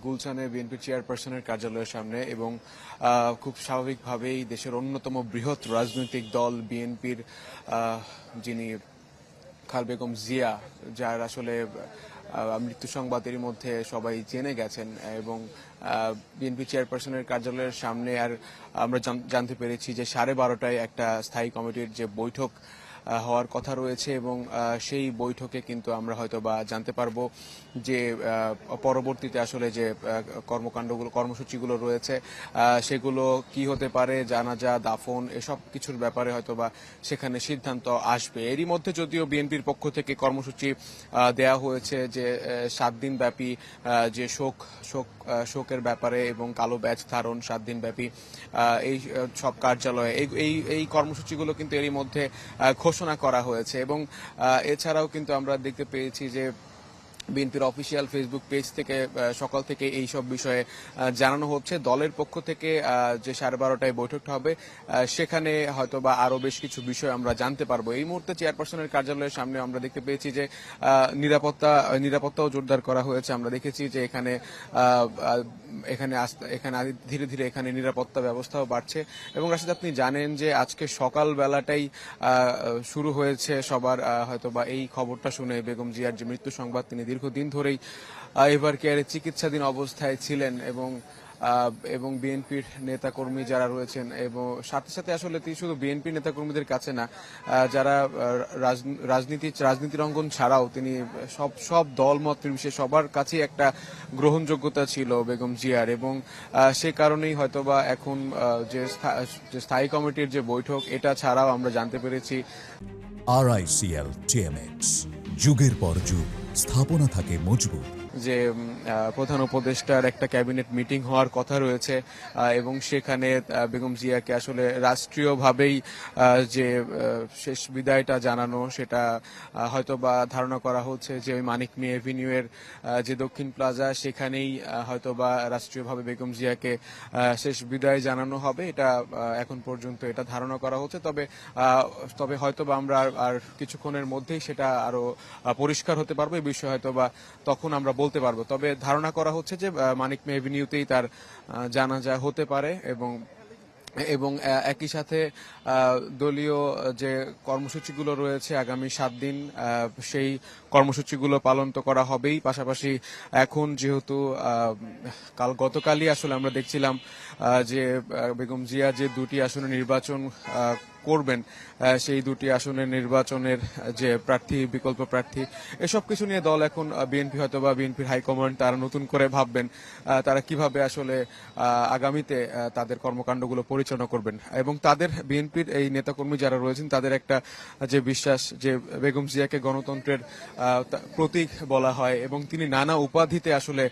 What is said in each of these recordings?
গুলশানে বিএনপি চেয়ারপারসনের কার্যালয়ের সামনে এবং খুব স্বাভাবিকভাবেই দেশের অন্যতম বৃহৎ রাজনৈতিক দল বিএনপির যিনি খাল বেগম জিয়া, যার আসলে মৃত্যু সংবাদ এর মধ্যে সবাই জেনে গেছেন, এবং বিএনপি চেয়ারপারসনের কার্যালয়ের সামনে আর আমরা জানতে পেরেছি যে 12:30টায় একটা স্থায়ী কমিটির যে বৈঠক হওয়ার কথা রয়েছে, এবং সেই বৈঠকে কিন্তু আমরা হয়তো বা জানতে পারবো যে পরবর্তীতে আসলে যে কর্মসূচিগুলো রয়েছে সেগুলো কি হতে পারে, জানাজা, দাফন, এসব কিছুর ব্যাপারে হয়তো বা সেখানে সিদ্ধান্ত আসবে। এরই মধ্যে যদিও বিএনপির পক্ষ থেকে কর্মসূচি দেয়া হয়েছে যে 7 দিন ব্যাপী যে শোকের ব্যাপারে এবং কালো ব্যাজ ধারণ 7 দিন ব্যাপী এই সব কার্যালয়ে এই কর্মসূচিগুলো কিন্তু এরই মধ্যে ঘোষণা করা হয়েছে। এবং এছাড়াও কিন্তু আমরা দেখতে পেয়েছি যে বিএনপির অফিসিয়াল ফেসবুক পেজ থেকে সকাল থেকে এই সব বিষয়ে জানানো হচ্ছে। দলের পক্ষ থেকে যে 12:30টায় বৈঠকটা হবে সেখানে হয়তো বা আরো বেশ কিছু বিষয় আমরা জানতে পারবো। এই মুহূর্তে চেয়ারপারসনের কার্যালয়ের সামনে আমরা দেখতে পেয়েছি যে নিরাপত্তাও জোরদার করা হয়েছে। আমরা দেখেছি যে এখানে ধীরে ধীরে এখানে নিরাপত্তা ব্যবস্থাও বাড়ছে। এবং রাশিদ, আপনি জানেন যে আজকে সকাল বেলাটাই শুরু হয়েছে সবার হয়তো বা এই খবরটা শুনে বেগম জিয়ার যে মৃত্যু সংবাদ, তিনি দীর্ঘদিন ধরেই এভার কেয়ারে চিকিৎসাধীন অবস্থায় ছিলেন, এবং বিএনপির নেতাকর্মী যারা রয়েছেন, এবং সাথে সাথে আসলে তিনি শুধু বিএনপি নেতাকর্মীদের কাছে না, যারা রাজনীতির অঙ্গন ছাড়াও তিনি সব দলমত নির্বিশেষে সবার কাছেই একটা গ্রহণযোগ্যতা ছিল বেগম জিয়ার। এবং সে কারণেই হয়তোবা এখন যে স্থায়ী কমিটির যে বৈঠক, এটা ছাড়াও আমরা জানতে পেরেছি RICL TMX, যুগের পর যুগ স্থাপনা থাকে মজবুত। যে প্রধান উপদেষ্টার একটা ক্যাবিনেট মিটিং হওয়ার কথা রয়েছে, এবং সেখানে বেগম জিয়াকে আসলে রাষ্ট্রীয়ভাবেই যে শেষ বিদায়টা জানানো, সেটা হয়তো বা ধারণা করা হচ্ছে যে ওই মানিক মিয়া এভিনিউ এর যে দক্ষিণ প্লাজা, সেখানেই হয়তো বা রাষ্ট্রীয়ভাবে বেগম জিয়াকে শেষ বিদায় জানানো হবে। এটা এখন পর্যন্ত এটা ধারণা করা হচ্ছে। তবে হয়তো বা আমরা আর কিছুক্ষণের মধ্যেই সেটা আরো পরিষ্কার হতে পারবো। এই বিষয়ে হয়তো বা তখন আমরা বলতে পারবো। তবে ধারণা করা হচ্ছে যে মানিক মিয়া এভিনিউতেই তার জানাজা হতে পারে, এবং একই সাথে দলীয় যে কর্মসূচিগুলো রয়েছে আগামী 7 দিন, সেই কর্মসূচিগুলো পালন তো করা হবেই। পাশাপাশি এখন যেহেতু গতকালই আসলে আমরা দেখছিলাম যে বেগম জিয়া যে 2টি আসনে নির্বাচন করবেন, সেই 2টি আসনের নির্বাচনের যে বিকল্প প্রার্থী, এসব কিছু নিয়ে দল এখন বিএনপি হয়তো বা বিএনপির হাইকমান্ড তারা নতুন করে ভাববেন তারা কিভাবে আসলে আগামীতে তাদের কর্মকাণ্ডগুলো পরিচালনা করবেন। এবং তাদের বিএনপির এই নেতাকর্মী যারা রয়েছেন তাদের একটা যে বিশ্বাস যে বেগম জিয়াকে গণতন্ত্রের প্রতীক বলা হয়, এবং তিনি নানা উপাধিতে আসলে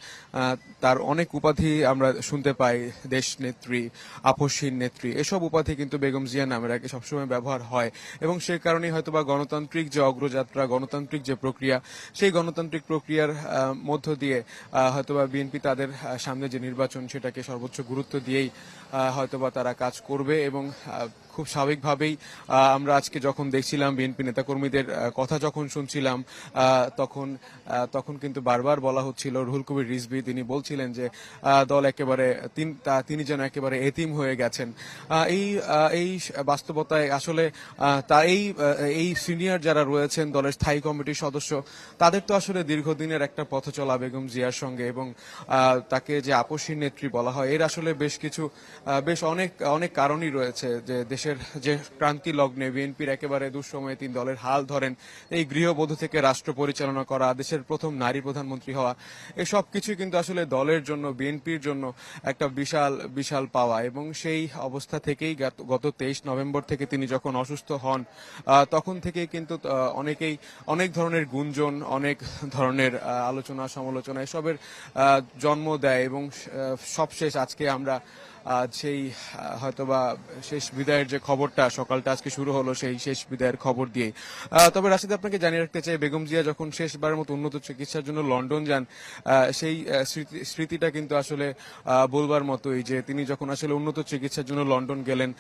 তার অনেক উপাধি আমরা শুনতে পাই, দেশ নেত্রী, আপসহীন নেত্রী, এসব উপাধি কিন্তু বেগম জিয়া নামের আগে সবসময় ব্যবহার হয়। এবং সে কারণেই হয়তোবা গণতান্ত্রিক যে অগ্রযাত্রা, গণতান্ত্রিক যে প্রক্রিয়া, সেই গণতান্ত্রিক প্রক্রিয়ার মধ্য দিয়ে হয়তোবা বিএনপি তাদের সামনে যে নির্বাচন, সেটাকে সর্বোচ্চ গুরুত্ব দিয়েই হয়তোবা তারা কাজ করবে। এবং খুব স্বাভাবিকভাবেই আমরা আজকে যখন দেখছিলাম বিএনপি নেতাকর্মীদের কথা যখন শুনছিলাম, তখন কিন্তু বারবার বলা হচ্ছিল, রুহুল কবির রিজভী তিনি বলছিলেন যে দল একেবারে তিনি যেন একেবারে এতিম হয়ে গেছেন। এই বাস্তবতায় আসলে এই সিনিয়র যারা রয়েছেন দলের স্থায়ী কমিটির সদস্য, তাদের তো আসলে দীর্ঘদিনের একটা পথ চলা বেগম জিয়ার সঙ্গে, এবং তাকে যে আপসহীন নেত্রী বলা হয়, এর আসলে বেশ অনেক কারণই রয়েছে। যে দেশের যে ক্রান্তি লগ্নে বিএনপির একেবারে দুঃসময়ে তিনি দলের হাল ধরেন, এই গৃহবধূ থেকে রাষ্ট্র পরিচালনা করা, দেশের প্রথম নারী প্রধানমন্ত্রী হওয়া, এসব কিছুই কিন্তু আসলে দলের জন্য, বিএনপির জন্য একটা বিশাল বিশাল পাওয়া। এবং সেই অবস্থা থেকেই গত 23 নভেম্বর থেকে তিনি যখন অসুস্থ হন, তখন থেকেই কিন্তু অনেক ধরনের গুঞ্জন, অনেক ধরনের আলোচনা সমালোচনা এসবের জন্ম দেয়। এবং সবশেষ আজকে আমরা সেই হয়তোবা শেষ বিদায়ের যে খবরটা সকালটা আজকে শুরু হলো, সেই শেষ বিদায়ের খবর দিয়েই। তবে রাশিদ, আপনাকে জানিয়ে রাখতে চাই, বেগম জিয়া যখন শেষবারের মতো উন্নত চিকিৎসার জন্য লন্ডন যান, সেই স্মৃতিটা কিন্তু আসলে বলবার মতোই, যে তিনি যখন আসলে উন্নত চিকিৎসার জন্য লন্ডন গেলেন,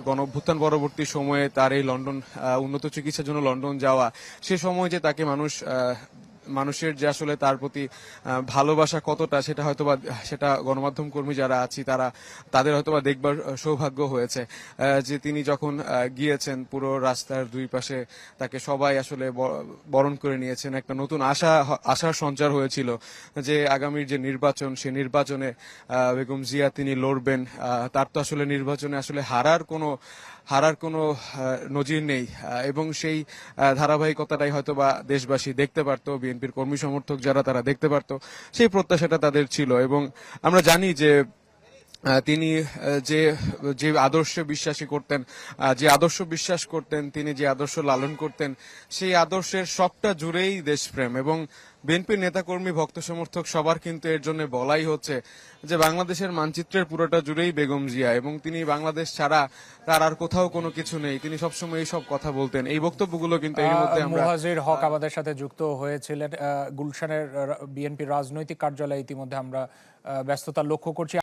গণঅভ্যুত্থান পরবর্তী সময়ে তার এই উন্নত চিকিৎসার জন্য লন্ডন যাওয়া, সে সময় যে তাকে মানুষ মানুষের যে আসলে তার প্রতি ভালোবাসা কতটা, সেটা হয়তোবা সেটা গণমাধ্যম কর্মী যারা আছি তাদের হয়তোবা দেখবার সৌভাগ্য হয়েছে। যে তিনি যখন গিয়েছেন, পুরো রাস্তার দুই পাশে তাকে সবাই আসলে বরণ করে নিয়েছেন। একটা নতুন আশার সঞ্চার হয়েছিল যে আগামীর যে নির্বাচন, সে নির্বাচনে বেগম জিয়া তিনি লড়বেন। তার তো আসলে নির্বাচনে আসলে হারার কোনো নজির নেই, এবং সেই ধারাবাহিকতাটাই হয়তোবা দেশবাসী দেখতে পারতো, বিএনপির কর্মী সমর্থক যারা তারা দেখতে পারতো, সেই প্রত্যাশাটা তাদের ছিল। এবং আমরা জানি যে তিনি যে যে আদর্শে বিশ্বাসী করতেন, যে আদর্শ বিশ্বাস করতেন, তিনি যে আদর্শ লালন করতেন, সেই আদর্শের সবটা জুড়েই দেশপ্রেম। এবং বিএনপির নেতাকর্মী, ভক্ত সমর্থক সবার কিন্তু এর জন্য বলাই হচ্ছে যে বাংলাদেশের মানচিত্রের পুরোটা জুড়েই বেগম জিয়া, এবং তিনি বাংলাদেশ ছাড়া তার আর কোথাও কোনো কিছু নেই। তিনি সবসময় এই সব কথা বলতেন। এই বক্তব্যগুলো কিন্তু এর মধ্যে আমরা মুহাজির হক আমাদের সাথে যুক্ত হয়েছিলেন। গুলশানের বিএনপি রাজনৈতিক কার্যালয়ে ইতিমধ্যে আমরা ব্যস্ততা লক্ষ্য করছি।